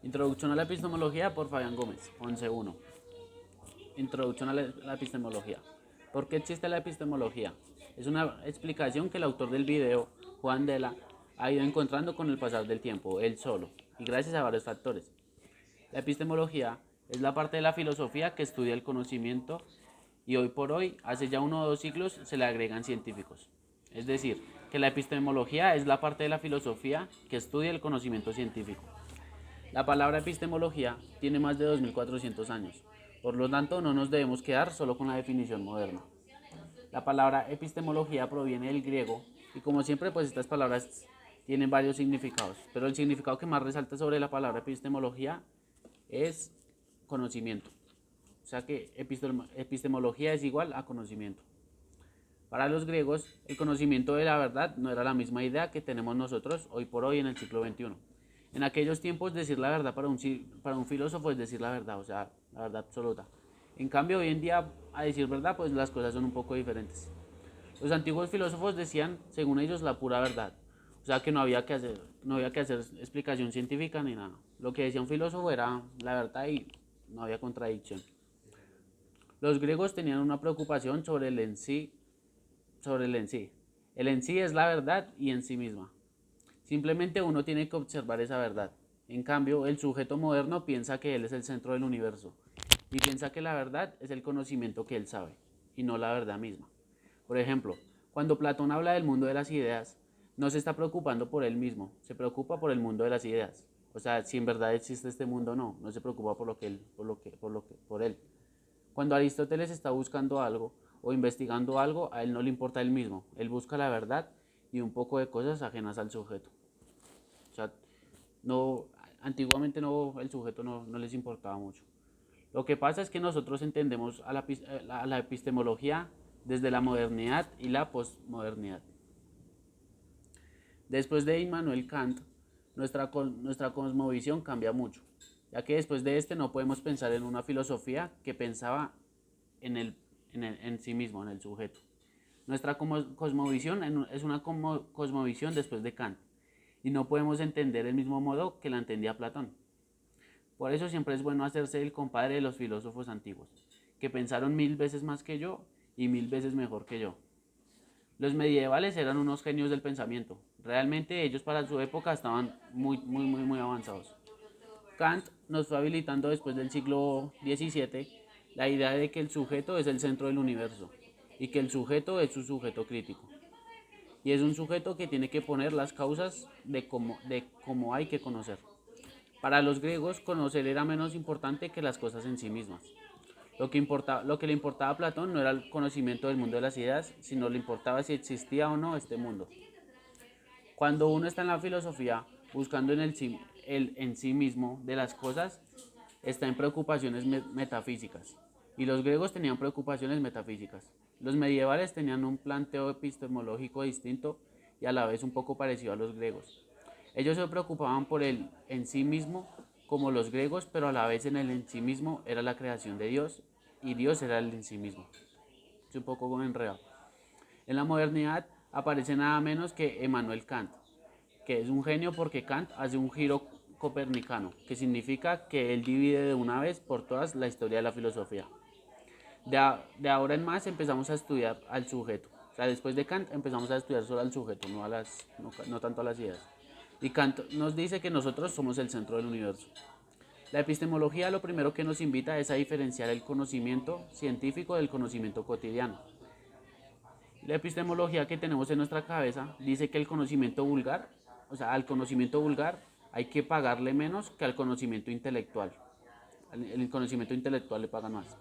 Introducción a la epistemología por Fabián Gómez, 11.1. Introducción a la epistemología. ¿Por qué existe la epistemología? Es una explicación que el autor del video, Juan Della, ha ido encontrando con el pasar del tiempo, él solo, y gracias a varios factores. La epistemología es la parte de la filosofía que estudia el conocimiento y hoy por hoy, hace ya 1 o 2 siglos, se le agregan científicos. Es decir, que la epistemología es la parte de la filosofía que estudia el conocimiento científico. La palabra epistemología tiene más de 2400 años, por lo tanto no nos debemos quedar solo con la definición moderna. La palabra epistemología proviene del griego y como siempre pues estas palabras tienen varios significados, pero el significado que más resalta sobre la palabra epistemología es conocimiento. O sea que epistemología es igual a conocimiento. Para los griegos, el conocimiento de la verdad no era la misma idea que tenemos nosotros hoy por hoy en el siglo XXI. En aquellos tiempos decir la verdad para un filósofo es decir la verdad, o sea, la verdad absoluta. En cambio, hoy en día, a decir verdad, pues las cosas son un poco diferentes. Los antiguos filósofos decían, según ellos, la pura verdad. O sea que no había que hacer explicación científica ni nada. Lo que decía un filósofo era la verdad y no había contradicción. Los griegos tenían una preocupación sobre el en sí. El en sí es la verdad y en sí misma. Simplemente uno tiene que observar esa verdad. En cambio, el sujeto moderno piensa que él es el centro del universo y piensa que la verdad es el conocimiento que él sabe y no la verdad misma. Por ejemplo, cuando Platón habla del mundo de las ideas, no se está preocupando por él mismo, se preocupa por el mundo de las ideas. O sea, si en verdad existe este mundo o no, no se preocupa por él. Cuando Aristóteles está buscando algo o investigando algo, a él no le importa él mismo, él busca la verdad y un poco de cosas ajenas al sujeto. O sea, no, antiguamente el sujeto no les importaba mucho. Lo que pasa es que nosotros entendemos a la epistemología desde la modernidad y la postmodernidad. Después de Immanuel Kant, nuestra cosmovisión cambia mucho, ya que después de este no podemos pensar en una filosofía que pensaba en sí mismo, en el sujeto. Nuestra cosmovisión es una cosmovisión después de Kant, y no podemos entender el mismo modo que la entendía Platón. Por eso siempre es bueno hacerse el compadre de los filósofos antiguos, que pensaron 1000 veces más que yo y 1000 veces mejor que yo. Los medievales eran unos genios del pensamiento. Realmente ellos para su época estaban muy avanzados. Kant nos fue habilitando después del siglo XVII la idea de que el sujeto es el centro del universo y que el sujeto es su sujeto crítico. Y es un sujeto que tiene que poner las causas de cómo hay que conocer. Para los griegos, conocer era menos importante que las cosas en sí mismas. Lo que le importaba a Platón no era el conocimiento del mundo de las ideas, sino le importaba si existía o no este mundo. Cuando uno está en la filosofía, buscando el en sí mismo de las cosas, está en preocupaciones metafísicas. Y los griegos tenían preocupaciones metafísicas. Los medievales tenían un planteo epistemológico distinto y a la vez un poco parecido a los griegos. Ellos se preocupaban por el en sí mismo como los griegos, pero a la vez en el en sí mismo era la creación de Dios y Dios era el en sí mismo. Es un poco como enredado. En la modernidad aparece nada menos que Emmanuel Kant, que es un genio porque Kant hace un giro copernicano, que significa que él divide de una vez por todas la historia de la filosofía. De ahora en más empezamos a estudiar al sujeto. O sea, después de Kant empezamos a estudiar solo al sujeto, no tanto a las ideas. Y Kant nos dice que nosotros somos el centro del universo. La epistemología lo primero que nos invita es a diferenciar el conocimiento científico del conocimiento cotidiano. La epistemología que tenemos en nuestra cabeza dice que el conocimiento vulgar, o sea, al conocimiento vulgar hay que pagarle menos que al conocimiento intelectual. El conocimiento intelectual le pagan más.